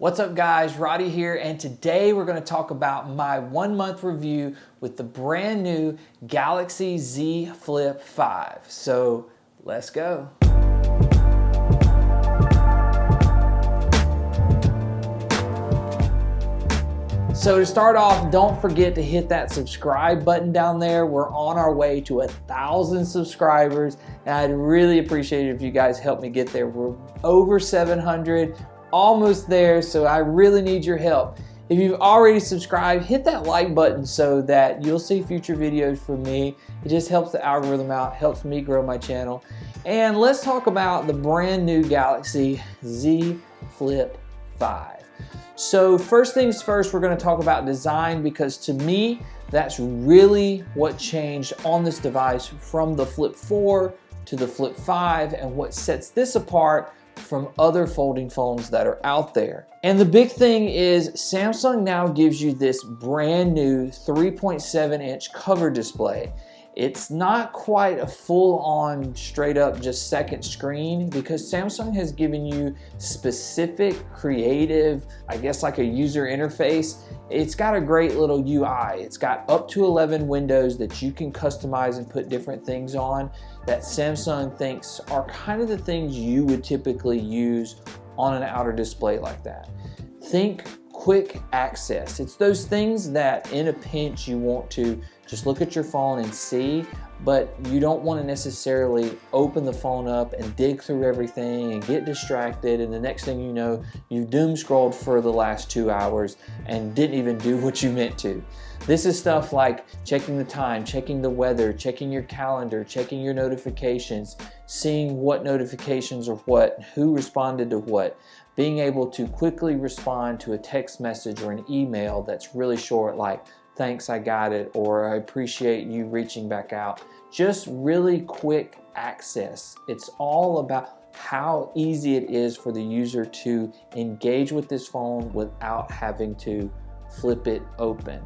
What's up guys, Roddy here, and today we're going to talk about my 1 month review with the brand new Galaxy Z Flip 5. So let's go. So to start off, don't forget to hit that subscribe button down there. We're on our way to 1,000 subscribers, and I'd really appreciate it if you guys help me get there. We're over 700. Almost there, so I really need your help. If you've already subscribed, hit that like button so that you'll see future videos from me. It just helps the algorithm out, helps me grow my channel. And let's talk about the brand new Galaxy Z Flip 5. So first things first, we're going to talk about design, because to me, that's really what changed on this device from the Flip 4 to the Flip 5, and what sets this apart from other folding phones that are out there. And the big thing is Samsung now gives you this brand new 3.7-inch cover display. It's not quite a full-on straight up just second screen, because Samsung has given you specific creative, I guess like a user interface. It's got a great little UI. It's got up to 11 windows that you can customize and put different things on that Samsung thinks are kind of the things you would typically use on an outer display like that. Think quick access. It's those things that in a pinch you want to just look at your phone and see, but you don't want to necessarily open the phone up and dig through everything and get distracted, and the next thing you know, you've doom scrolled for the last 2 hours and didn't even do what you meant to. This is stuff like checking the time, checking the weather, checking your calendar, checking your notifications, seeing what notifications are what, who responded to what, being able to quickly respond to a text message or an email that's really short, like, thanks, I got it, or I appreciate you reaching back out. Just really quick access. It's all about how easy it is for the user to engage with this phone without having to flip it open.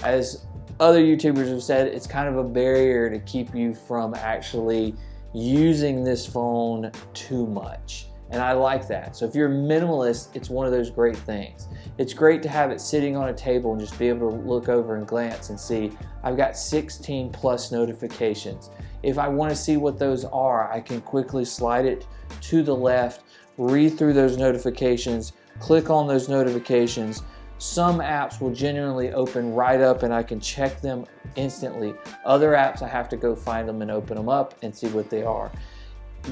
As other YouTubers have said, it's kind of a barrier to keep you from actually using this phone too much. And I like that. So if you're a minimalist, it's one of those great things. It's great to have it sitting on a table and just be able to look over and glance and see, I've got 16 plus notifications. If I want to see what those are, I can quickly slide it to the left, read through those notifications, click on those notifications. Some apps will genuinely open right up and I can check them instantly. Other apps, I have to go find them and open them up and see what they are.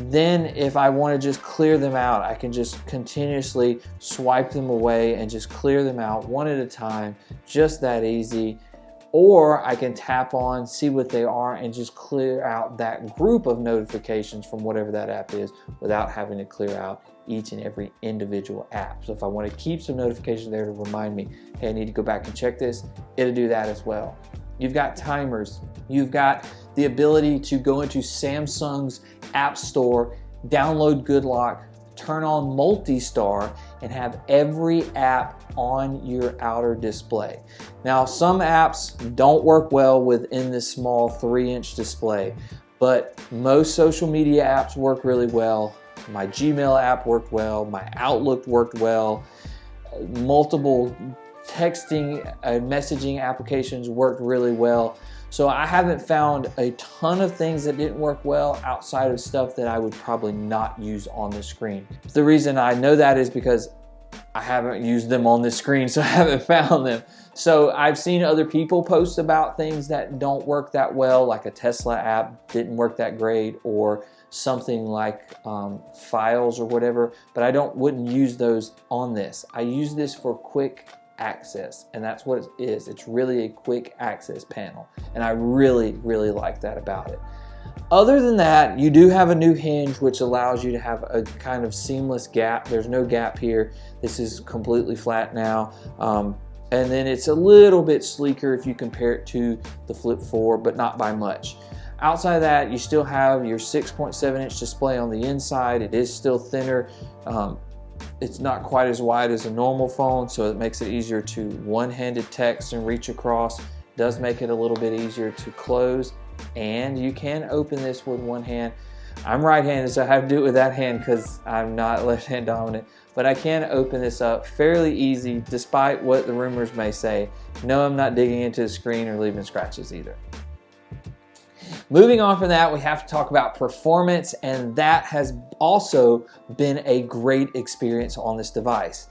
Then if I want to just clear them out, I can just continuously swipe them away and just clear them out one at a time, just that easy. Or I can tap on, see what they are, and just clear out that group of notifications from whatever that app is without having to clear out each and every individual app. So if I want to keep some notifications there to remind me, hey, I need to go back and check this, it'll do that as well. You've got timers. You've got the ability to go into Samsung's App Store, download Good Lock, turn on Multi-Star, and have every app on your outer display. Now, some apps don't work well within this small 3-inch display, but most social media apps work really well. My Gmail app worked well, my Outlook worked well, multiple texting messaging applications worked really well. So I haven't found a ton of things that didn't work well outside of stuff that I would probably not use on the screen. The reason I know that is because I haven't used them on this screen, so I haven't found them. So I've seen other people post about things that don't work that well, like a Tesla app didn't work that great, or something like Files or whatever, but I wouldn't use those on this. I use this for quick access, and that's what it is. It's really a quick access panel, and I really like that about it. Other than that, you do have a new hinge which allows you to have a kind of seamless gap. There's no gap here. This is completely flat now, and then it's a little bit sleeker if you compare it to the Flip 4, but not by much. Outside of that, you still have your 6.7-inch display on the inside. It is still thinner. It's not quite as wide as a normal phone, so it makes it easier to one-handed text and reach across. It does make it a little bit easier to close, and you can open this with one hand. I'm right-handed, so I have to do it with that hand because I'm not left-hand dominant. But I can open this up fairly easy, despite what the rumors may say. No, I'm not digging into the screen or leaving scratches either. Moving on from that, we have to talk about performance, and that has also been a great experience on this device.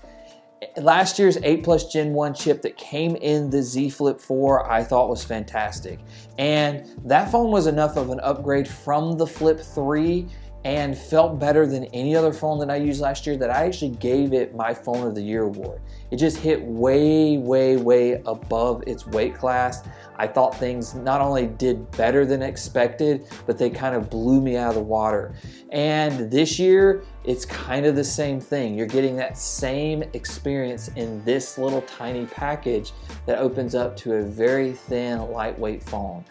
Last year's 8 Plus Gen 1 chip that came in the Z Flip 4 I thought was fantastic. And that phone was enough of an upgrade from the Flip 3 and felt better than any other phone that I used last year that I actually gave it my Phone of the Year award. It just hit way, way, way above its weight class. I thought things not only did better than expected, but they kind of blew me out of the water. And this year, it's kind of the same thing. You're getting that same experience in this little tiny package that opens up to a very thin, lightweight phone.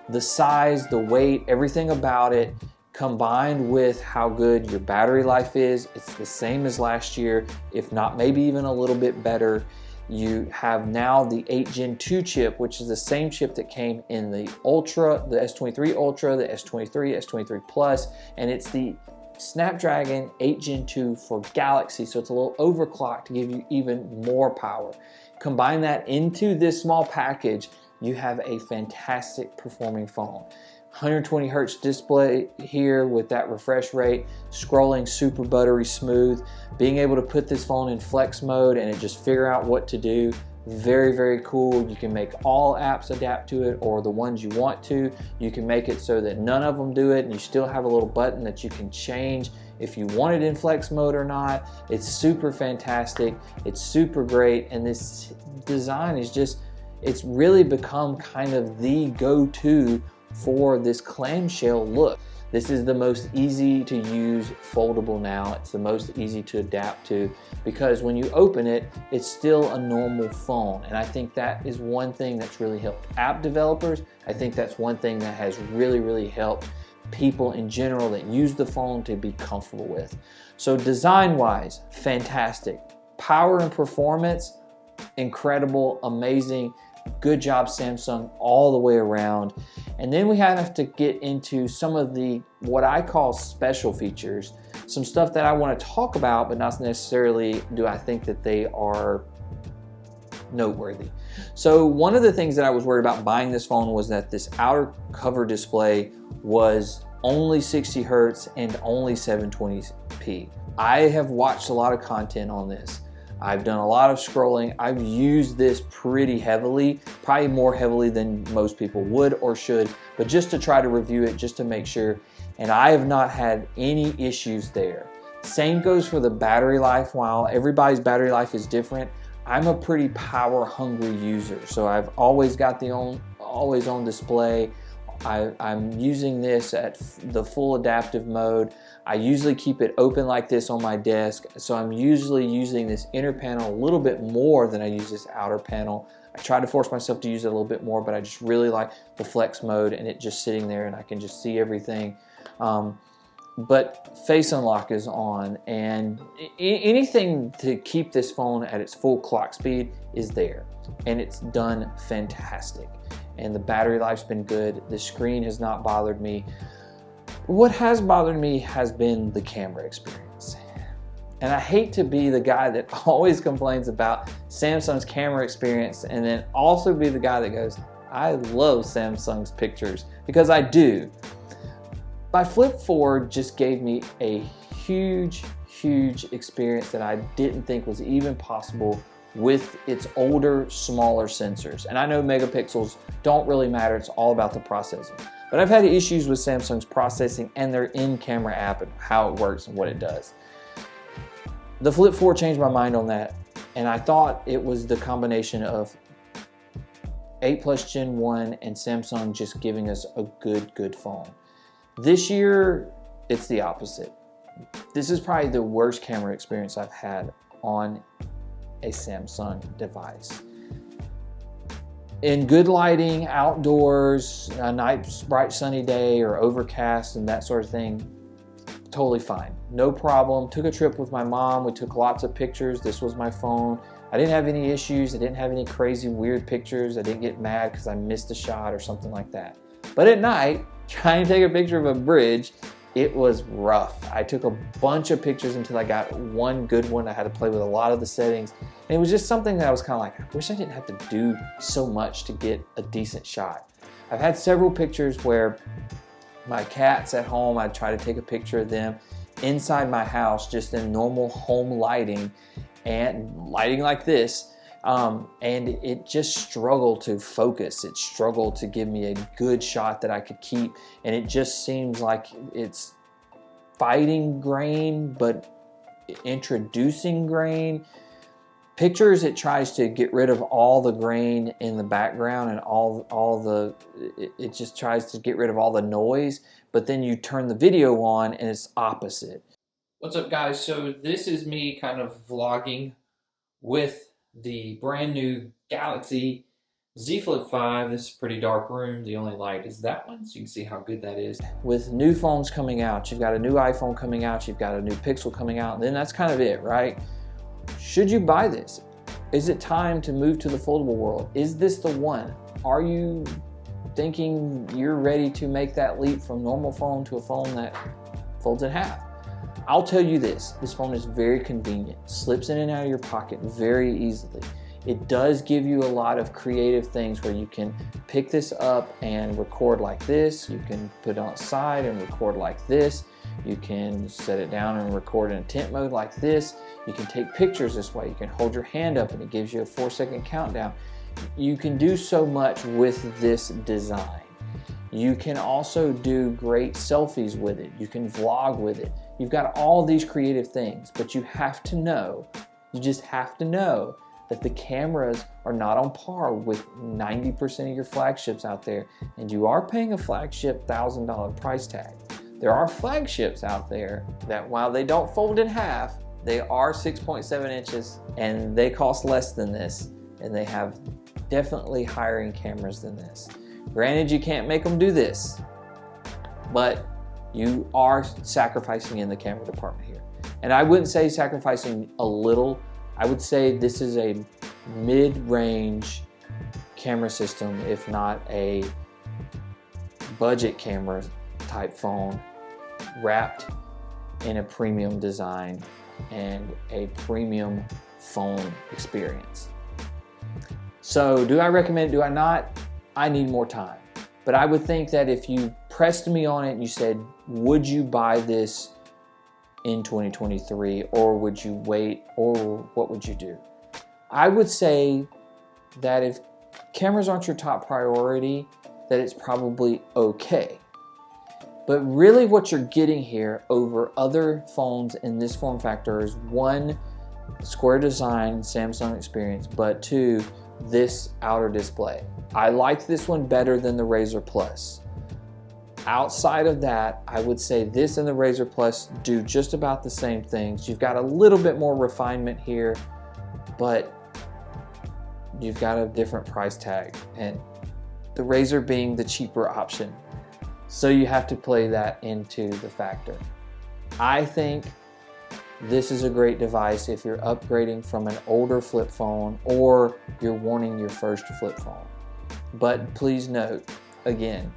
The size, the weight, everything about it, combined with how good your battery life is, it's the same as last year, if not maybe even a little bit better. You have now the 8 Gen 2 chip, which is the same chip that came in the Ultra, the S23 Ultra, the S23, S23 Plus, and it's the Snapdragon 8 Gen 2 for Galaxy, so it's a little overclocked to give you even more power. Combine that into this small package, you have a fantastic performing phone. 120 hertz display here with that refresh rate, scrolling super buttery smooth, being able to put this phone in flex mode and it just figure out what to do. Very, very cool. You can make all apps adapt to it, or the ones you want to. You can make it so that none of them do it, and you still have a little button that you can change if you want it in flex mode or not. It's super fantastic. It's super great, and this design is just, it's really become kind of the go-to for this clamshell look. This is the most easy to use foldable now. It's the most easy to adapt to because when you open it, it's still a normal phone. And I think that is one thing that's really helped app developers. I think that's one thing that has really, really helped people in general that use the phone to be comfortable with. So design-wise, fantastic. Power and performance, incredible, amazing. Good job, Samsung, all the way around. And then we have to get into some of the, what I call special features, some stuff that I want to talk about, but not necessarily do I think that they are noteworthy. So one of the things that I was worried about buying this phone was that this outer cover display was only 60 hertz and only 720p. I have watched a lot of content on this. I've done a lot of scrolling. I've used this pretty heavily, probably more heavily than most people would or should, but just to try to review it, just to make sure, and I have not had any issues there. Same goes for the battery life. While everybody's battery life is different, I'm a pretty power hungry user, so I've always got the always on display. I'm using this at the full adaptive mode. I usually keep it open like this on my desk, so I'm usually using this inner panel a little bit more than I use this outer panel. I try to force myself to use it a little bit more, but I just really like the flex mode and it just sitting there and I can just see everything. But face unlock is on, and anything to keep this phone at its full clock speed is there, and it's done fantastic. And the battery life's been good. The screen has not bothered me. What has bothered me has been the camera experience. And I hate to be the guy that always complains about Samsung's camera experience and then also be the guy that goes, I love Samsung's pictures, because I do. My Flip 4 just gave me a huge, huge experience that I didn't think was even possible with its older, smaller sensors. And I know megapixels don't really matter, it's all about the processing. But I've had issues with Samsung's processing and their in-camera app and how it works and what it does. The Flip 4 changed my mind on that, and I thought it was the combination of 8 Plus Gen 1 and Samsung just giving us a good phone. This year, it's the opposite. This is probably the worst camera experience I've had on a Samsung device. In good lighting, outdoors, a nice bright sunny day or overcast and that sort of thing, totally fine. No problem. Took a trip with my mom. We took lots of pictures. This was my phone. I didn't have any issues. I didn't have any crazy weird pictures. I didn't get mad because I missed a shot or something like that. But at night, trying to take a picture of a bridge, it was rough. I took a bunch of pictures until I got one good one. I had to play with a lot of the settings. And it was just something that I was kind of like, I wish I didn't have to do so much to get a decent shot. I've had several pictures where my cat's at home, I'd try to take a picture of them inside my house, just in normal home lighting and lighting like this. And it just struggled to focus. It struggled to give me a good shot that I could keep. And it just seems like it's fighting grain, but introducing grain. Pictures, it tries to get rid of all the grain in the background and it just tries to get rid of all the noise. But then you turn the video on and it's opposite. What's up, guys? So this is me kind of vlogging with the brand new Galaxy Z Flip 5. This is a pretty dark room. The only light is that one, so you can see how good that is. With new phones coming out, you've got a new iPhone coming out, you've got a new Pixel coming out, and then that's kind of it, right? Should you buy this? Is it time to move to the foldable world? Is this the one? Are you thinking you're ready to make that leap from normal phone to a phone that folds in half? I'll tell you this phone is very convenient, slips in and out of your pocket very easily. It does give you a lot of creative things where you can pick this up and record like this. You can put it on its side and record like this. You can set it down and record in tent mode like this. You can take pictures this way. You can hold your hand up and it gives you a 4-second countdown. You can do so much with this design. You can also do great selfies with it. You can vlog with it. You've got all these creative things, but you have to know, you just have to know that the cameras are not on par with 90% of your flagships out there, and you are paying a flagship $1,000 price tag. There are flagships out there that, while they don't fold in half, they are 6.7 inches and they cost less than this, and they have definitely higher end cameras than this. Granted, you can't make them do this, but you are sacrificing in the camera department here. And I wouldn't say sacrificing a little. I would say this is a mid-range camera system, if not a budget camera type phone, wrapped in a premium design and a premium phone experience. So do I recommend it? Do I not? I need more time. But I would think that if you pressed me on it and you said, would you buy this in 2023, or would you wait, or what would you do? I would say that if cameras aren't your top priority, that it's probably okay. But really what you're getting here over other phones in this form factor is, one, square design, Samsung experience, but two, this outer display. I like this one better than the Razr Plus. Outside of that, I would say this and the Razr Plus do just about the same things. You've got a little bit more refinement here, but you've got a different price tag, and the Razr being the cheaper option. So you have to play that into the factor. I think this is a great device if you're upgrading from an older flip phone or you're wanting your first flip phone. But please note, again,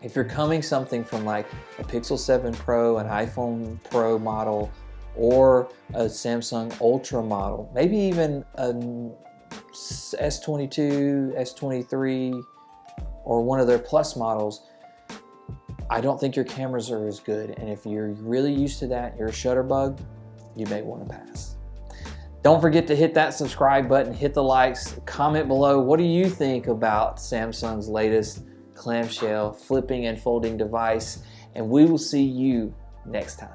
if you're coming something from like a Pixel 7 Pro, an iPhone Pro model, or a Samsung Ultra model, maybe even an S22, S23, or one of their Plus models, I don't think your cameras are as good. And if you're really used to that, you're a shutterbug, you may want to pass. Don't forget to hit that subscribe button, hit the likes, comment below. What do you think about Samsung's latest clamshell flipping and folding device? And we will see you next time.